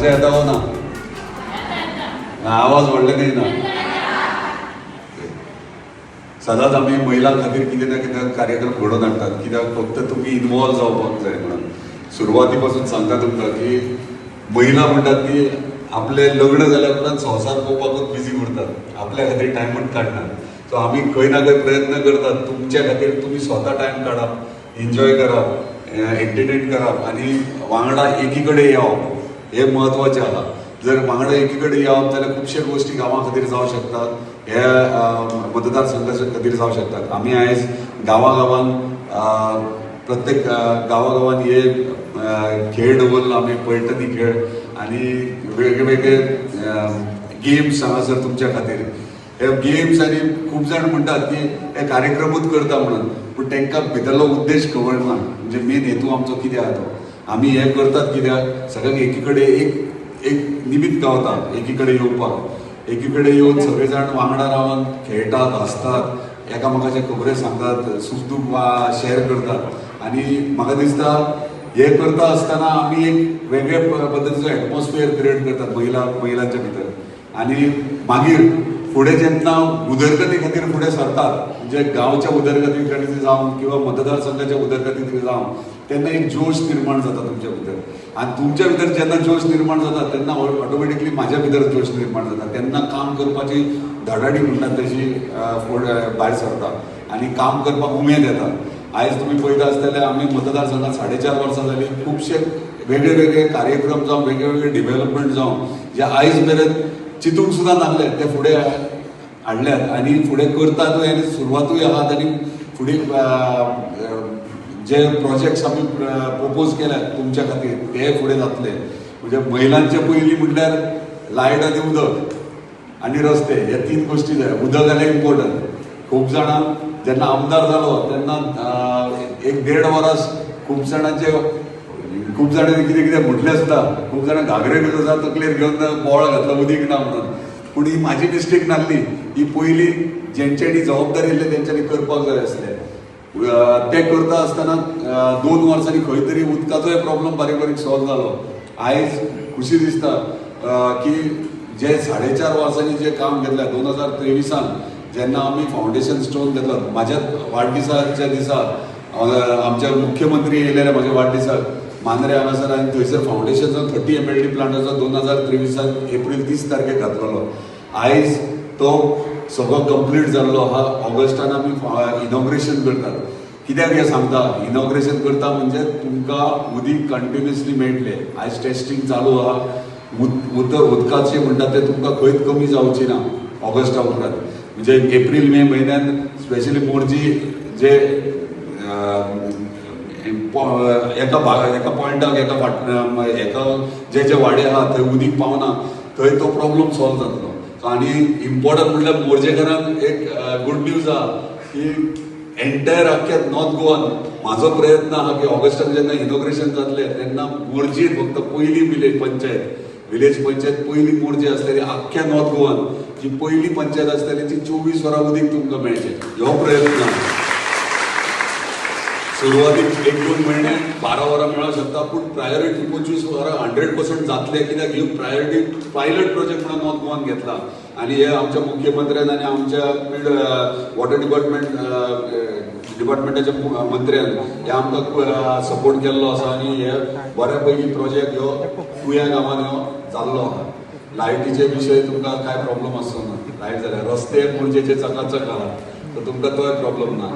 माझा येता हो ना आवाज व्हडले नाही ना. सदांच आम्ही महिलां खातीर कितें ना कितें कार्यक्रम घडोवन हाडटात. कित्याक फक्त तुमी इनवॉल्व जावपाक जाय म्हणून. सुरवाती पासून सांगता तुमकां की महिला म्हणटात ती आपले लग्न जाल्या उपरांत संवसार पळोवपाकूच बिजी उरतात, आपल्या खातीर टायमूच काडनात. सो आमी खंय ना खंय प्रयत्न करतात तुमच्या खातीर तुमी स्वता टायम काडप, एन्जॉय करप, एंटरटेन करप आनी वांगडा एकी कडेन येवप हें म्हत्वाचें आसा. जर वांगडा एकी कडेन येवप जाल्यार खुबशे गोश्टी गांवा खातीर जावं शकतात, हे मतदारसंघाच्या खातीर जावं शकतात. आमी आयज गांवागांवान प्रत्येक गांवागांवान हे खेळ दवरलो आमी, पैठणी खेळ आनी वेगवेगळे गेम्स हांगासर तुमच्या खातीर. हे गेम्स आनी खूब जाण म्हणटात की हे कार्यक्रमूच करता म्हणून, पूण तांकां भितरलो उद्देश खबर ना. म्हणजे मेन हेतू आमचो कितें आसा तो. आमी हे करतात कित्याक सगळ्यांक एकी कडेन एक निमित्त गावता एकी कडेन येवपाक. एकी कडेन येवन सगळे जाण वांगडा रावन खेळटात, हसतात, एकामेकाचे खबऱ्यो सांगतात, सुख दूख शेअर करतात. आनी म्हाका दिसता हे करता आसतना आमी एक वेगळे पद्दतीचो एटमॉस्फियर क्रिएट करतात महिलांच्या भितर. आनी मागीर फुडें जेन्ना उदरगती खातीर फुडें सरतात, म्हणजे गांवच्या उदरगती खातीर जावं किंवा मतदारसंघाच्या उदरगती खातीर जावं, तेन्ना एक जोश निर्माण जाता तुमच्या भितर. आनी तुमच्या भितर जेन्ना जोश निर्माण जाता तेन्ना ऑटोमॅटिकली म्हाज्या भितर जोश निर्माण जाता. तेन्ना काम करपाची धडाडी म्हणटात तशी भायर सरता आनी काम करपाक उमेद येता. आयज तुमी पळयता आसतले आमी मतदारसंघात 4.5 वर्सां जालीं. खुबशे वेगळे वेगळे कार्यक्रम जावं, वेगळे वेगळे डेव्हलपमेंट जावं, जे आयज मेरेन चिंतूंक सुद्दां नासले ते फुडें हाडल्यात आनी फुडें करतातूय आनी सुरवातूय आहात. आनी फुडें जे प्रोजेक्ट्स आमी प्रपोज केल्यात तुमच्या खातीर ते फुडें जातले. म्हणजे महिलांचे पयलीं म्हटल्यार लायट आनी उदक आनी रस्ते, हे 3 गोश्टी जाय. उदक जाल्यार इम्पॉर्टंट. खूब जाणां जेन्ना आमदार जालो तेन्ना 1.5 वरास खूब जाणांनी कितें कितें म्हटलें सुद्दां. खूब जाणां घागरे सुद्दां तकलेर घेवन बोवाळ घातलो उदीक ना म्हणून. पूण ही म्हाजी मिस्टेक नासली. ही पयलीं जेंच्यांनी जबाबदारी आसली तेंच्यांनी करपाक जाय आसलें. ते करता आसतना 2 वर्सांनी खंय तरी उदकाचोय प्रॉब्लेम बारीक बारीक सॉल्व जालो. आयज खुशी दिसता की जे 4.5 वर्सांनी जे काम घेतलें 2023 जेन्ना आमी फावंडेशन स्टोन घेतलो, म्हाज्या वाडदिसाच्या दिसा आमचे मुख्यमंत्री येयलेले म्हाज्या वाडदिसाक मांद्रे हांगासर, आनी थंयसर फावंडेशनचो 30 MLD प्लांटाचो 2023 एप्रील 30 तारखेक घातलेलो. आयज तो सगळो कंप्लीट जाल्लो आहा. ऑगस्टान आमी इनॉग्रेशन करतात. कित्याक हें सांगता, इनॉग्रेशन करता म्हणजे तुमकां उदीक कंटिन्युअसली मेळटलें. आयज टेस्टिंग चालू आहा. उदकाचें म्हणटात तें तुमकां खंयच कमी जावची ना ऑगस्टा उपरांत. म्हणजे एप्रील मे म्हयन्यान स्पेशली मोरजी जे एका पॉयंटाक एका जे वाडे आहा थंय उदीक पावना, थंय तो प्रॉब्लम सॉल्व जातलो. आनी इम्पॉर्टंट म्हणल्यार मोरजेकारांक एक गूड न्यूज आहा की एंटायर आख्या नॉर्थ गोवान म्हाजो प्रयत्न आहा की ऑगस्टाक जेन्ना इनॉग्रेशन जातलें तेन्ना मोरजी फक्त पयली विलेज पंचायत पयली मोरजी आसलेली आख्या नॉर्थ गोवान जी पयली पंचायत आसलेली ती 24 वरां उदीक तुमकां मेळचें. हो प्रयत्न सुरवातीक 1-2 म्हयने 12 वरां मेळूंक शकता, पूण प्रायोरिटी 25 वरां 100% जातले. कित्याक ह्यो प्रायोरिटी पायलट प्रोजेक्ट म्हणून नॉर्थ गोवान घेतला. आनी हे आमच्या मुख्यमंत्र्यान आनी आमच्या वॉटर डिपार्टमेंटाच्या मंत्र्यान हे आमकां सपोर्ट केल्लो आसा. आनी हे बऱ्यापैकी प्रोजेक्ट ह्यो कुया गांवान ह्यो जाल्लो आहा. लायटीचे विशय तुमकां कांय प्रॉब्लम आसचो ना. लायट जाल्यार रस्ते मोरजेचे चकाचक आहा, तर तुमकां तोय प्रॉब्लम ना.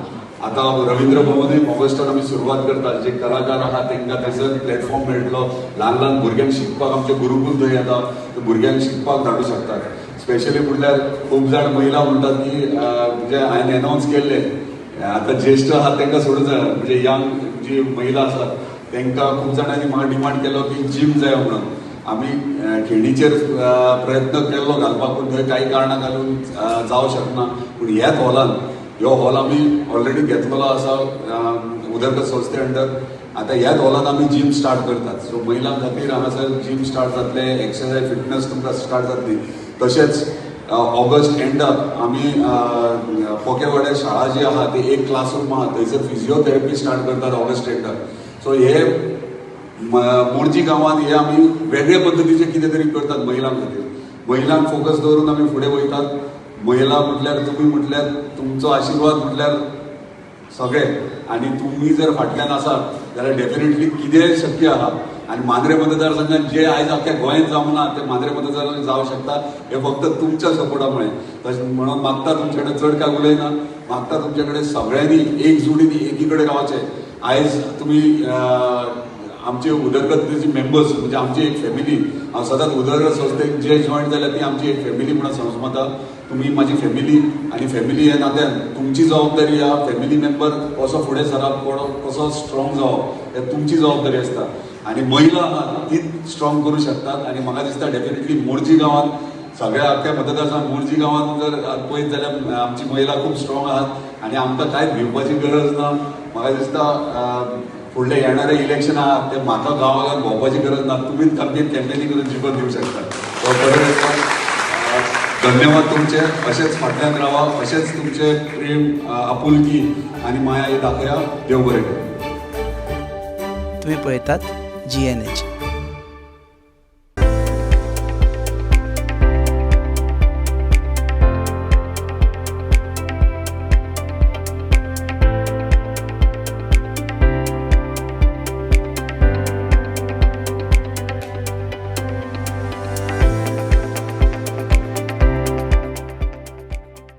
आतां रवींद्र भवनूय ऑगस्टान आमी सुरवात करतात. जे कलाकार आहा तांकां थंयसर प्लॅटफॉर्म मेळटलो. ल्हान भुरग्यांक शिकपाक आमचे गुरुकूल थंय येता, भुरग्यांक शिकपाक धाडूं शकतात. स्पेशली म्हणल्यार खूब जाण महिला म्हणटात की जे हांवें अनावन्स केल्ले आतां ज्येश्ठ आहात तांकां सोडून जाय, म्हणजे यंग जी महिला आसात तांकां खूब जाणांनी म्हाका डिमांड केलो की जिम जाय म्हणून. आमी खेळीचेर प्रयत्न केल्लो घालपाक, पूण थंय कांय कारणां घालून जावं शकना. पूण ह्याच हॉलान ह्यो हॉल आमी ऑलरेडी घेतलेलो आसा उदरगत संस्थे अंडर. आतां ह्याच हॉलान आमी जिम स्टार्ट करतात. सो महिलां खातीर हांगासर जिम स्टार्ट जातले, एक्सरसायज फिटनस तुमकां स्टार्ट जातली. तशेंच ऑगस्ट एंडाक आमी पोकेवाड्यार शाळा जी आहा ती एक क्लासरूम आहा थंयसर फिजिओथेरपी स्टार्ट करतात ऑगस्ट एंडाक. सो हे मोर्जी गांवांत हे आमी वेगळे पद्दतीचे कितें तरी करतात महिलां खातीर. महिलांक फोकस दवरून आमी फुडें वयतात. महिला म्हटल्यार तुमी म्हटल्यार तुमचो आशिर्वाद म्हटल्यार सगळे, आनी तुमी जर फाटल्यान आसात जाल्यार डेफिनेटली कितेंय शक्य आहा. आनी मांद्रे मतदारसंघात जे आयज अख्ख्या गोंयांत जावंक ना ते मांद्रे मतदारसंघात जावं शकता. हे फक्त तुमच्या सपोर्टा तशें म्हणून मागता तुमचे कडेन चड काय उलयना, मागता तुमचे कडेन सगळ्यांनी एकजुडीनी एकी कडेन रावचें. आयज तुमी आमचे उदरगतीचे मेंबर्स म्हणजे आमची एक फॅमिली. हांव सदांच उदरगत संस्थेक जे जॉयन जाल्यार ती आमची एक फॅमिली म्हणून समजता. तुमी म्हाजी फॅमिली, आनी फॅमिली हे नात्यान तुमची जबाबदारी आहा. फॅमिली मेंबर कसो फुडें सरप, कसो स्ट्रॉंग जावप हे तुमची जबाबदारी आसता. आनी महिला आहात तीच स्ट्रॉंग करूं शकतात. आनी म्हाका दिसता डेफिनेटली मोर्जी गांवांत सगळ्या अख्ख्या मतदारसंघात मोर्जी गांवांत जर पळयत जाल्यार आमची महिला खूब स्ट्रॉंग आहात आनी आमकां कांयच भिवपाची गरज ना. म्हाका दिसता फुडले येणारे इलेक्शन आहात ते म्हाका गांवागांत भोंवपाची गरज ना. तुमीच कॅम्पेनी करून जिखून दिवंक शकता. धन्यवाद तुमचे. अशेंच फाटल्यान रावा, अशेंच तुमचे प्रेम, आपुलकी आनी माया हे दाखया. देव बरें करूं. तुम्ही पळयतात GNH.